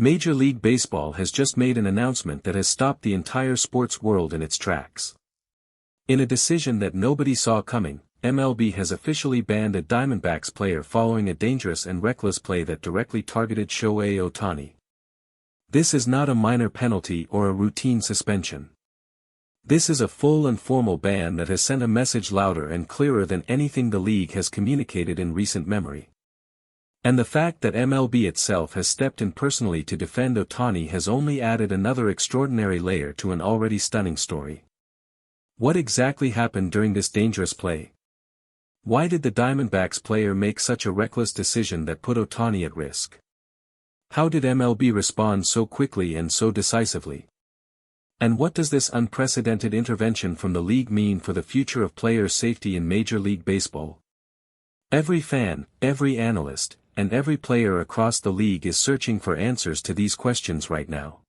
Major League Baseball has just made an announcement that has stopped the entire sports world in its tracks. In a decision that nobody saw coming, MLB has officially banned a Diamondbacks player following a dangerous and reckless play that directly targeted Shohei Ohtani. This is not a minor penalty or a routine suspension. This is a full and formal ban that has sent a message louder and clearer than anything the league has communicated in recent memory. And the fact that MLB itself has stepped in personally to defend Ohtani has only added another extraordinary layer to an already stunning story. What exactly happened during this dangerous play? Why did the Diamondbacks player make such a reckless decision that put Ohtani at risk? How did MLB respond so quickly and so decisively? And what does this unprecedented intervention from the league mean for the future of player safety in Major League Baseball? Every fan, every analyst, and every player across the league is searching for answers to these questions right now.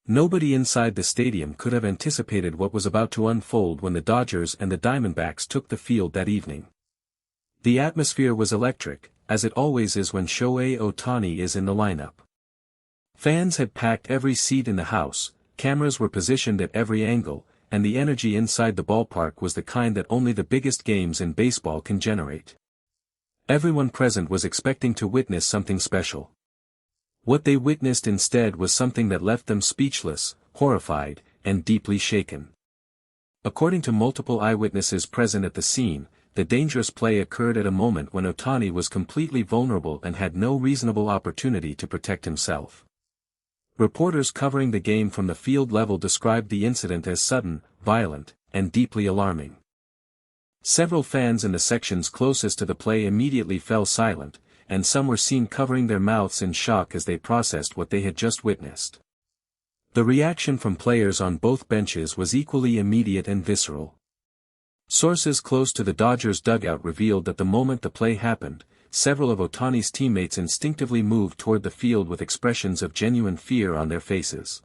Nobody inside the stadium could have anticipated what was about to unfold when the Dodgers and the Diamondbacks took the field that evening. The atmosphere was electric, as it always is when Shohei Ohtani is in the lineup. Fans had packed every seat in the house, cameras were positioned at every angle, and the energy inside the ballpark was the kind that only the biggest games in baseball can generate. Everyone present was expecting to witness something special. What they witnessed instead was something that left them speechless, horrified, and deeply shaken. According to multiple eyewitnesses present at the scene, the dangerous play occurred at a moment when Ohtani was completely vulnerable and had no reasonable opportunity to protect himself. Reporters covering the game from the field level described the incident as sudden, violent, and deeply alarming. Several fans in the sections closest to the play immediately fell silent, and some were seen covering their mouths in shock as they processed what they had just witnessed. The reaction from players on both benches was equally immediate and visceral. Sources close to the Dodgers dugout revealed that the moment the play happened, several of Ohtani's teammates instinctively moved toward the field with expressions of genuine fear on their faces.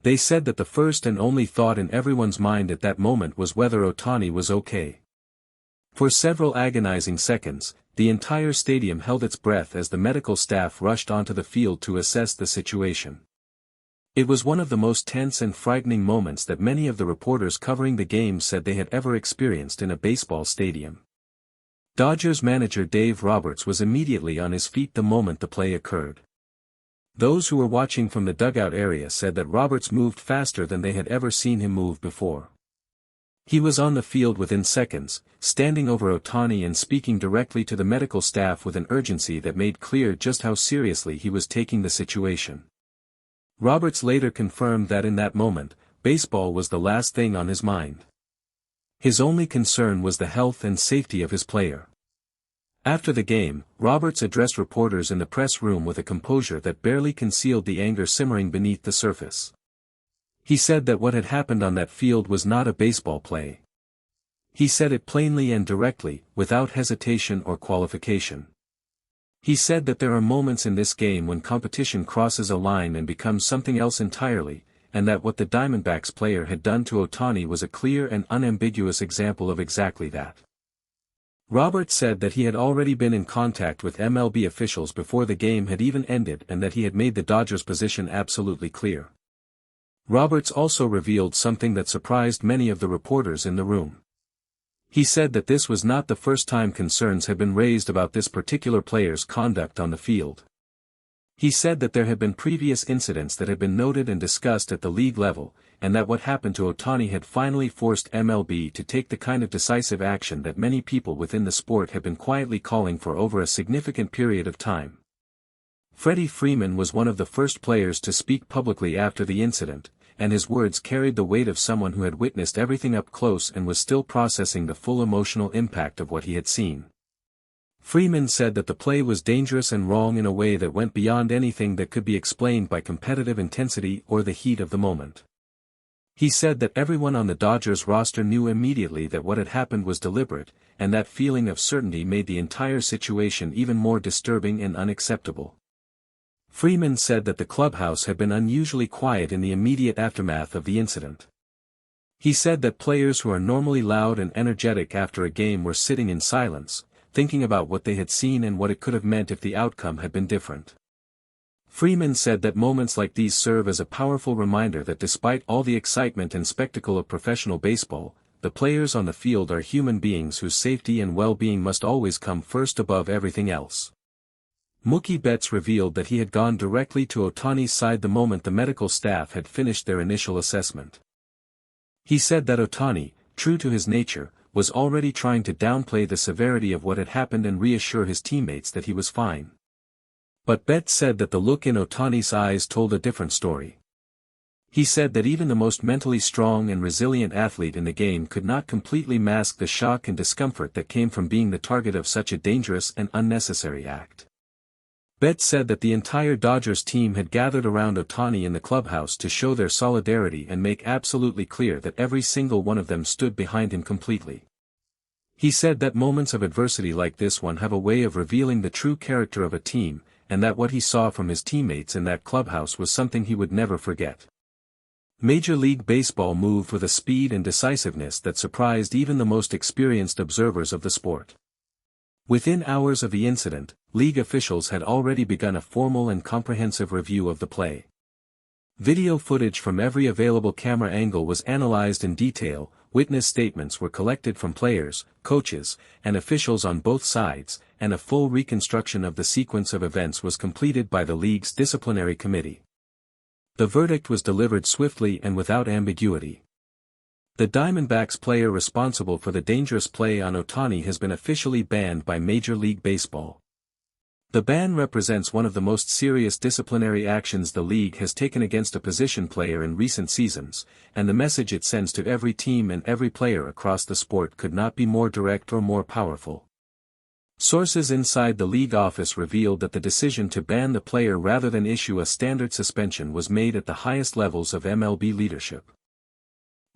They said that the first and only thought in everyone's mind at that moment was whether Ohtani was okay. For several agonizing seconds, the entire stadium held its breath as the medical staff rushed onto the field to assess the situation. It was one of the most tense and frightening moments that many of the reporters covering the game said they had ever experienced in a baseball stadium. Dodgers manager Dave Roberts was immediately on his feet the moment the play occurred. Those who were watching from the dugout area said that Roberts moved faster than they had ever seen him move before. He was on the field within seconds, standing over Ohtani and speaking directly to the medical staff with an urgency that made clear just how seriously he was taking the situation. Roberts later confirmed that in that moment, baseball was the last thing on his mind. His only concern was the health and safety of his player. After the game, Roberts addressed reporters in the press room with a composure that barely concealed the anger simmering beneath the surface. He said that what had happened on that field was not a baseball play. He said it plainly and directly, without hesitation or qualification. He said that there are moments in this game when competition crosses a line and becomes something else entirely, and that what the Diamondbacks player had done to Ohtani was a clear and unambiguous example of exactly that. Roberts said that he had already been in contact with MLB officials before the game had even ended and that he had made the Dodgers' position absolutely clear. Roberts also revealed something that surprised many of the reporters in the room. He said that this was not the first time concerns had been raised about this particular player's conduct on the field. He said that there had been previous incidents that had been noted and discussed at the league level, and that what happened to Ohtani had finally forced MLB to take the kind of decisive action that many people within the sport had been quietly calling for over a significant period of time. Freddie Freeman was one of the first players to speak publicly after the incident, and his words carried the weight of someone who had witnessed everything up close and was still processing the full emotional impact of what he had seen. Freeman said that the play was dangerous and wrong in a way that went beyond anything that could be explained by competitive intensity or the heat of the moment. He said that everyone on the Dodgers roster knew immediately that what had happened was deliberate, and that feeling of certainty made the entire situation even more disturbing and unacceptable. Freeman said that the clubhouse had been unusually quiet in the immediate aftermath of the incident. He said that players who are normally loud and energetic after a game were sitting in silence, thinking about what they had seen and what it could have meant if the outcome had been different. Freeman said that moments like these serve as a powerful reminder that despite all the excitement and spectacle of professional baseball, the players on the field are human beings whose safety and well-being must always come first above everything else. Mookie Betts revealed that he had gone directly to Ohtani's side the moment the medical staff had finished their initial assessment. He said that Ohtani, true to his nature, was already trying to downplay the severity of what had happened and reassure his teammates that he was fine. But Betts said that the look in Ohtani's eyes told a different story. He said that even the most mentally strong and resilient athlete in the game could not completely mask the shock and discomfort that came from being the target of such a dangerous and unnecessary act. Betts said that the entire Dodgers team had gathered around Ohtani in the clubhouse to show their solidarity and make absolutely clear that every single one of them stood behind him completely. He said that moments of adversity like this one have a way of revealing the true character of a team, and that what he saw from his teammates in that clubhouse was something he would never forget. Major League Baseball moved with a speed and decisiveness that surprised even the most experienced observers of the sport. Within hours of the incident, league officials had already begun a formal and comprehensive review of the play. Video footage from every available camera angle was analyzed in detail, witness statements were collected from players, coaches, and officials on both sides, and a full reconstruction of the sequence of events was completed by the league's disciplinary committee. The verdict was delivered swiftly and without ambiguity. The Diamondbacks player responsible for the dangerous play on Ohtani has been officially banned by Major League Baseball. The ban represents one of the most serious disciplinary actions the league has taken against a position player in recent seasons, and the message it sends to every team and every player across the sport could not be more direct or more powerful. Sources inside the league office revealed that the decision to ban the player rather than issue a standard suspension was made at the highest levels of MLB leadership.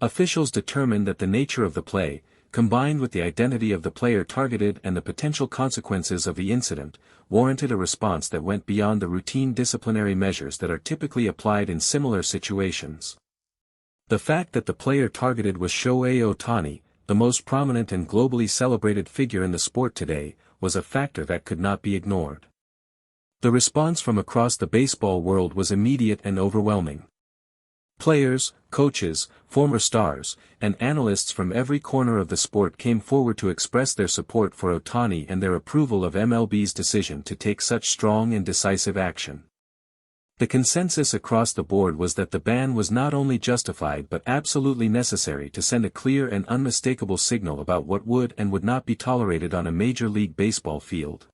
Officials determined that the nature of the play, combined with the identity of the player targeted and the potential consequences of the incident, warranted a response that went beyond the routine disciplinary measures that are typically applied in similar situations. The fact that the player targeted was Shohei Ohtani, the most prominent and globally celebrated figure in the sport today, was a factor that could not be ignored. The response from across the baseball world was immediate and overwhelming. Players, coaches, former stars, and analysts from every corner of the sport came forward to express their support for Ohtani and their approval of MLB's decision to take such strong and decisive action. The consensus across the board was that the ban was not only justified but absolutely necessary to send a clear and unmistakable signal about what would and would not be tolerated on a Major League Baseball field.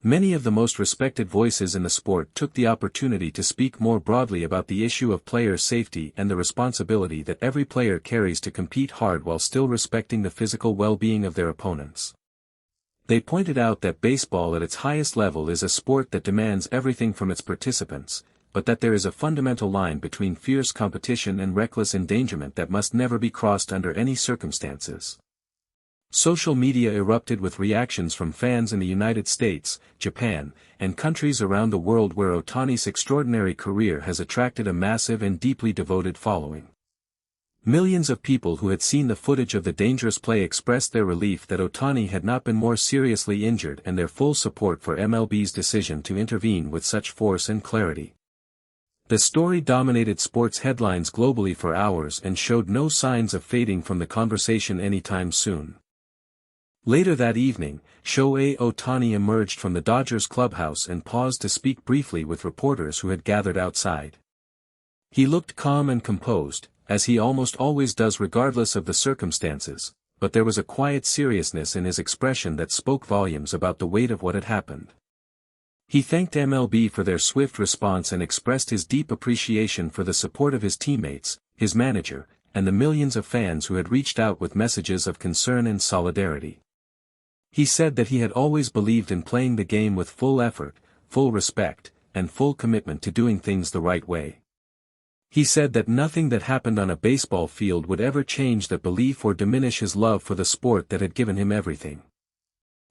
Many of the most respected voices in the sport took the opportunity to speak more broadly about the issue of player safety and the responsibility that every player carries to compete hard while still respecting the physical well-being of their opponents. They pointed out that baseball at its highest level is a sport that demands everything from its participants, but that there is a fundamental line between fierce competition and reckless endangerment that must never be crossed under any circumstances. Social media erupted with reactions from fans in the United States, Japan, and countries around the world where Ohtani's extraordinary career has attracted a massive and deeply devoted following. Millions of people who had seen the footage of the dangerous play expressed their relief that Ohtani had not been more seriously injured and their full support for MLB's decision to intervene with such force and clarity. The story dominated sports headlines globally for hours and showed no signs of fading from the conversation anytime soon. Later that evening, Shohei Ohtani emerged from the Dodgers clubhouse and paused to speak briefly with reporters who had gathered outside. He looked calm and composed, as he almost always does regardless of the circumstances, but there was a quiet seriousness in his expression that spoke volumes about the weight of what had happened. He thanked MLB for their swift response and expressed his deep appreciation for the support of his teammates, his manager, and the millions of fans who had reached out with messages of concern and solidarity. He said that he had always believed in playing the game with full effort, full respect, and full commitment to doing things the right way. He said that nothing that happened on a baseball field would ever change that belief or diminish his love for the sport that had given him everything.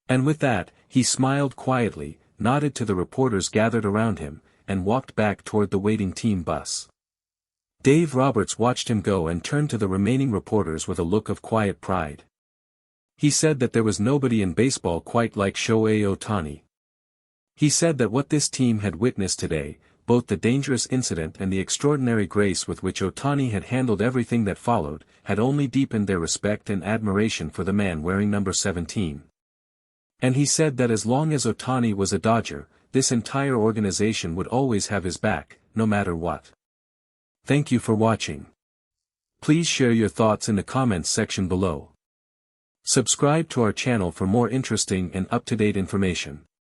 And with that, he smiled quietly, nodded to the reporters gathered around him, and walked back toward the waiting team bus. Dave Roberts watched him go and turned to the remaining reporters with a look of quiet pride. He said that there was nobody in baseball quite like Shohei Ohtani. He said that what this team had witnessed today, both the dangerous incident and the extraordinary grace with which Ohtani had handled everything that followed, had only deepened their respect and admiration for the man wearing number 17. And he said that as long as Ohtani was a Dodger, this entire organization would always have his back, no matter what. Thank you for watching. Please share your thoughts in the comments section below. Subscribe to our channel for more interesting and up-to-date information.